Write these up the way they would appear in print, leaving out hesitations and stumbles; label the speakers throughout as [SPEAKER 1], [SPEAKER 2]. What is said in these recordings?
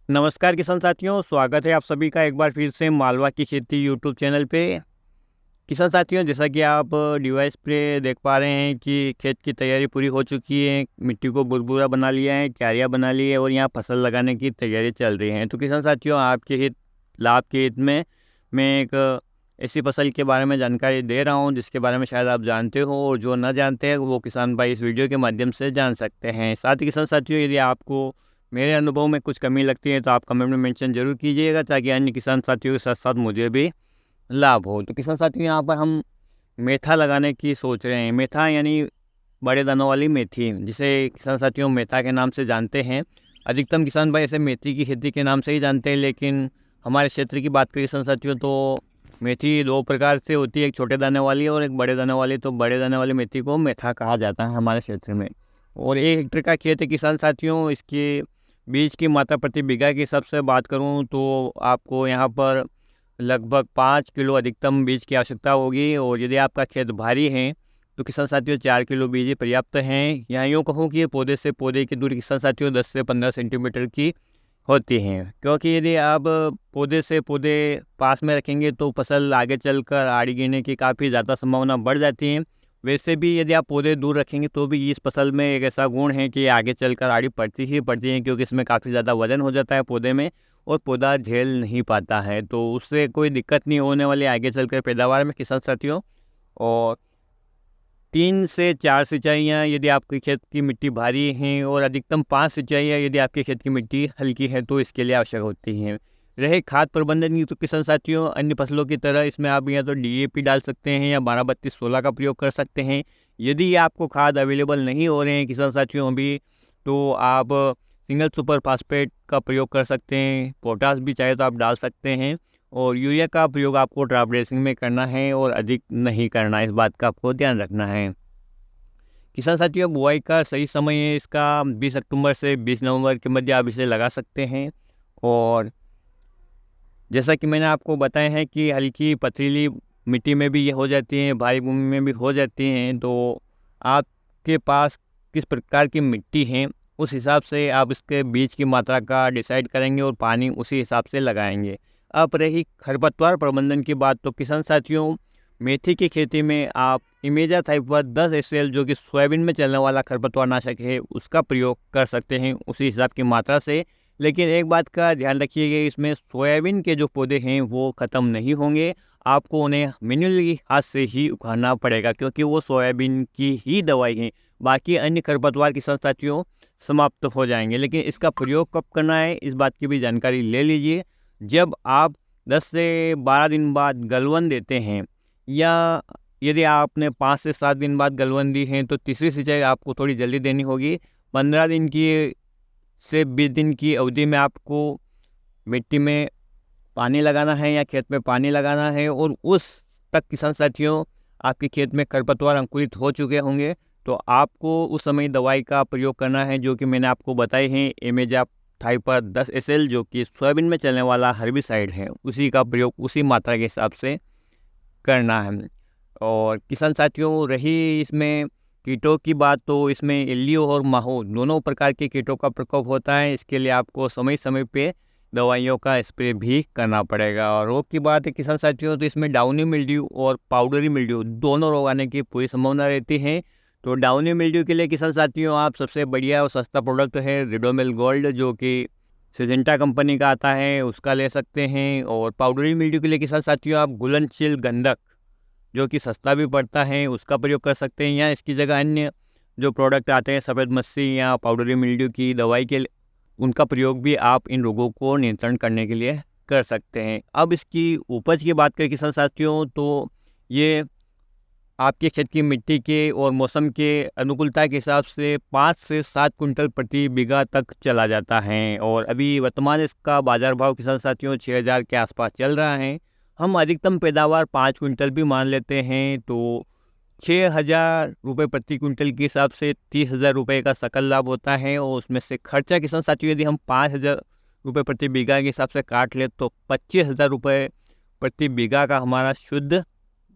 [SPEAKER 1] नमस्कार किसान साथियों, स्वागत है आप सभी का एक बार फिर से मालवा की खेती यूट्यूब चैनल पे। किसान साथियों, जैसा कि आप डिवाइस पे देख पा रहे हैं कि खेत की तैयारी पूरी हो चुकी है। मिट्टी को बुरबुरा बना लिया है, क्यारियाँ बना ली है और यहाँ फसल लगाने की तैयारी चल रही है। तो किसान साथियों, आपके हित लाभ के हित में मैं एक ऐसी फसल के बारे में जानकारी दे रहा हूँ जिसके बारे में शायद आप जानते हो, और जो न जानते हैं वो किसान भाई इस वीडियो के माध्यम से जान सकते हैं। साथ ही किसान साथियों, यदि आपको मेरे अनुभव में कुछ कमी लगती है तो आप कमेंट में मेंशन जरूर कीजिएगा, ताकि अन्य किसान साथियों के साथ साथ मुझे भी लाभ हो। तो किसान साथियों, यहाँ पर हम मेथा लगाने की सोच रहे हैं। मेथा यानी बड़े दानों वाली मेथी, जिसे किसान साथियों मेथा के नाम से जानते हैं। अधिकतम किसान भाई ऐसे मेथी की खेती के नाम से ही जानते हैं, लेकिन हमारे क्षेत्र की बात करें किसान साथियों तो मेथी दो प्रकार से होती है, एक छोटे दाने वाली और एक बड़े दाने वाली। तो बड़े दाने वाली मेथी को मेथा कहा जाता है हमारे क्षेत्र में। और 1 हेक्टेयर का खेत है किसान साथियों। इसके बीज की मात्रा प्रति बीघा के हिसाब से बात करूं तो आपको यहाँ पर लगभग 5 किलो अधिकतम बीज की आवश्यकता होगी। और यदि आपका खेत भारी है तो किसान साथियों 4 किलो बीज ही पर्याप्त हैं। यहाँ यूँ कहूँ कि पौधे से पौधे की दूरी किसान साथियों 10 से 15 सेंटीमीटर की होती हैं, क्योंकि यदि आप पौधे से पौधे पास में रखेंगे तो फसल आगे चलकर आड़ी गिरने की काफ़ी ज़्यादा संभावना बढ़ जाती है। वैसे भी यदि आप पौधे दूर रखेंगे तो भी इस फसल में एक ऐसा गुण है कि आगे चलकर आड़ी पड़ती ही पड़ती है, क्योंकि इसमें काफ़ी ज़्यादा वजन हो जाता है पौधे में और पौधा झेल नहीं पाता है। तो उससे कोई दिक्कत नहीं होने वाली आगे चलकर पैदावार में किसान साथियों। और 3 से 4 सिंचाइयाँ यदि आपके खेत की मिट्टी भारी है, और अधिकतम 5 सिंचाइयाँ यदि आपके खेत की मिट्टी हल्की है तो इसके लिए आवश्यक होती हैं। रहे खाद प्रबंधन की, तो किसान साथियों अन्य फसलों की तरह इसमें आप या तो डीएपी डाल सकते हैं या 12-32-16 का प्रयोग कर सकते हैं। यदि आपको खाद अवेलेबल नहीं हो रहे हैं किसान साथियों अभी, तो आप सिंगल सुपर फास्फेट का प्रयोग कर सकते हैं। पोटास भी चाहे तो आप डाल सकते हैं। और यूरिया का प्रयोग आपको ड्राप ड्रेसिंग में करना है और अधिक नहीं करना है, इस बात का आपको ध्यान रखना है। किसान साथियों, बुआई का सही समय है इसका 20 अक्टूबर से 20 नवंबर के मध्य आप इसे लगा सकते हैं। और जैसा कि मैंने आपको बताया है कि हल्की पथरीली मिट्टी में भी ये हो जाती हैं, भारी भूमि में भी हो जाती हैं। तो आपके पास किस प्रकार की मिट्टी है उस हिसाब से आप इसके बीज की मात्रा का डिसाइड करेंगे और पानी उसी हिसाब से लगाएंगे। अब रही खरपतवार प्रबंधन की बात, तो किसान साथियों मेथी की खेती में आप इमेजा थाइपा 10 SL जो कि सोयाबीन में चलने वाला खरपतवार नाशक है उसका प्रयोग कर सकते हैं उसी हिसाब की मात्रा से। लेकिन एक बात का ध्यान रखिएगा, इसमें सोयाबीन के जो पौधे हैं वो ख़त्म नहीं होंगे। आपको उन्हें मैन्युअली हाथ से ही उखाड़ना पड़ेगा, क्योंकि वो सोयाबीन की ही दवाई है। बाकी अन्य खरपतवार किसान साथियों समाप्त हो जाएंगे। लेकिन इसका प्रयोग कब करना है इस बात की भी जानकारी ले लीजिए। जब आप 10 से 12 दिन बाद गलवन देते हैं, या यदि आपने 5 से 7 दिन बाद गलवन दी है तो तीसरी सिंचाई आपको थोड़ी जल्दी देनी होगी। 15 दिन की से 20 दिन की अवधि में आपको मिट्टी में पानी लगाना है या खेत में पानी लगाना है, और उस तक किसान साथियों आपके खेत में खरपतवार अंकुरित हो चुके होंगे। तो आपको उस समय दवाई का प्रयोग करना है जो कि मैंने आपको बताई है, इमेजा थाइपा 10 SL जो कि सोयाबीन में चलने वाला हर्बिसाइड है, उसी का प्रयोग उसी मात्रा के हिसाब से करना है। और किसान साथियों रही इसमें कीटों की बात, तो इसमें इल्लियो और माहो दोनों प्रकार के कीटों का प्रकोप होता है। इसके लिए आपको समय समय पे दवाइयों का स्प्रे भी करना पड़ेगा। और रोग की बात है किसान साथियों, तो इसमें डाउनी मिल्ड्यू और पाउडरी मिल्ड्यू दोनों रोग आने की पूरी संभावना रहती है। तो डाउनी मिल्ड्यू के लिए किसान साथियों आप सबसे बढ़िया और सस्ता प्रोडक्ट है रिडोमिल गोल्ड, जो कि सिजेंटा कंपनी का आता है, उसका ले सकते हैं। और पाउडरी मिल्ड्यू के लिए किसान साथियों आप घुलनशील गंधक जो कि सस्ता भी पड़ता है उसका प्रयोग कर सकते हैं, या इसकी जगह अन्य जो प्रोडक्ट आते हैं सफ़ेद मस्सी या पाउडरी मिल्ड्यू की दवाई के उनका प्रयोग भी आप इन रोगों को नियंत्रण करने के लिए कर सकते हैं। अब इसकी उपज की बात करें किसान साथियों, तो ये आपके खेत की मिट्टी के और मौसम के अनुकूलता के हिसाब से 5 से 7 कुंटल प्रति बीघा तक चला जाता है। और अभी वर्तमान इसका बाजार भाव किसान साथियों 6,000 के आसपास चल रहा है। हम अधिकतम पैदावार 5 कुंटल भी मान लेते हैं तो 6,000 रुपये प्रति कुंटल के हिसाब से 30,000 रुपये का सकल लाभ होता है। और उसमें से खर्चा किसान साथियों यदि हम 5,000 रुपये प्रति बीघा के हिसाब से काट ले तो 25,000 रुपये प्रति बीघा का हमारा शुद्ध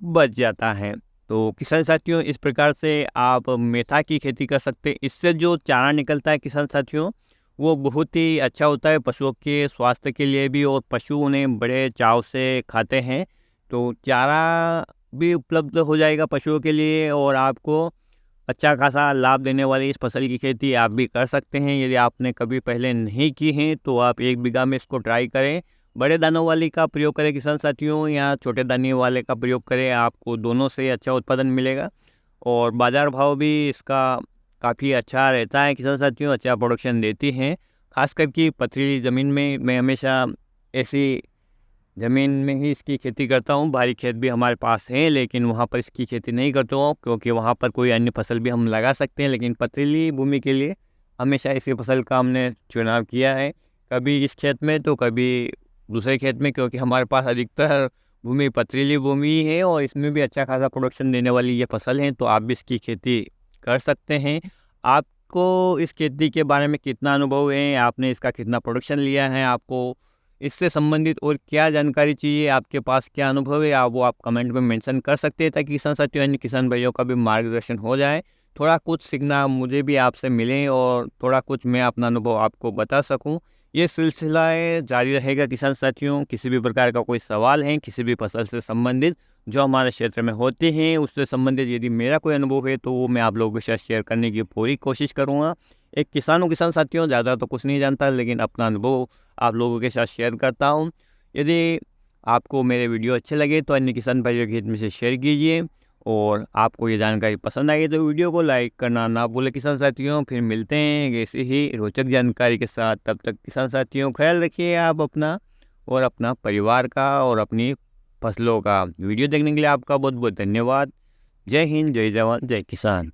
[SPEAKER 1] बच जाता है। तो किसान साथियों इस प्रकार से आप मेथा की खेती कर सकते हैं। इससे जो चारा निकलता है किसान साथियों वो बहुत ही अच्छा होता है पशुओं के स्वास्थ्य के लिए भी, और पशु उन्हें बड़े चाव से खाते हैं। तो चारा भी उपलब्ध हो जाएगा पशुओं के लिए, और आपको अच्छा खासा लाभ देने वाली इस फसल की खेती आप भी कर सकते हैं। यदि आपने कभी पहले नहीं की है तो आप 1 बीघा में इसको ट्राई करें। बड़े दानों वाली का प्रयोग करें किसान साथियों, या छोटे दाने वाले का प्रयोग करें, आपको दोनों से अच्छा उत्पादन मिलेगा। और बाज़ार भाव भी इसका काफ़ी अच्छा रहता है किसान साथियों, अच्छा प्रोडक्शन देती हैं। खास करके पथरीली ज़मीन में मैं हमेशा ऐसी ज़मीन में ही इसकी खेती करता हूँ। भारी खेत भी हमारे पास हैं, लेकिन वहाँ पर इसकी खेती नहीं करता हूँ, क्योंकि वहाँ पर कोई अन्य फसल भी हम लगा सकते हैं। लेकिन पथरीली भूमि के लिए हमेशा इसी फसल का हमने चुनाव किया है, कभी इस खेत में तो कभी दूसरे खेत में, क्योंकि हमारे पास अधिकतर भूमि पथरीली भूमि ही है और इसमें भी अच्छा खासा प्रोडक्शन देने वाली ये फसल है। तो आप भी इसकी खेती कर सकते हैं। आपको इस खेती के बारे में कितना अनुभव है, आपने इसका कितना प्रोडक्शन लिया है, आपको इससे संबंधित और क्या जानकारी चाहिए, आपके पास क्या अनुभव है, आप कमेंट में मेंशन कर सकते हैं, ताकि किसान साथियों यानी किसान भाइयों का भी मार्गदर्शन हो जाए। थोड़ा कुछ सीखना मुझे भी आपसे मिले और थोड़ा कुछ मैं अपना अनुभव आपको बता सकूं। ये सिलसिला जारी रहेगा किसान साथियों। किसी भी प्रकार का कोई सवाल है किसी भी फसल से संबंधित जो हमारे क्षेत्र में होते हैं, उससे संबंधित यदि मेरा कोई अनुभव है तो वो मैं आप लोगों के साथ शेयर करने की पूरी कोशिश करूँगा। एक किसान साथियों, ज़्यादा तो कुछ नहीं जानता, लेकिन अपना अनुभव आप लोगों के साथ शेयर करता हूँ। यदि आपको मेरे वीडियो अच्छे लगे तो अन्य किसान भाइयों के हित में से शेयर कीजिए, और आपको ये जानकारी पसंद आई तो वीडियो को लाइक करना ना भूलें किसान साथियों। फिर मिलते हैं ऐसी ही रोचक जानकारी के साथ। तब तक किसान साथियों ख्याल रखिए आप अपना और अपना परिवार का और अपनी फसलों का। वीडियो देखने के लिए आपका बहुत बहुत धन्यवाद। जय हिंद, जय जवान, जय किसान।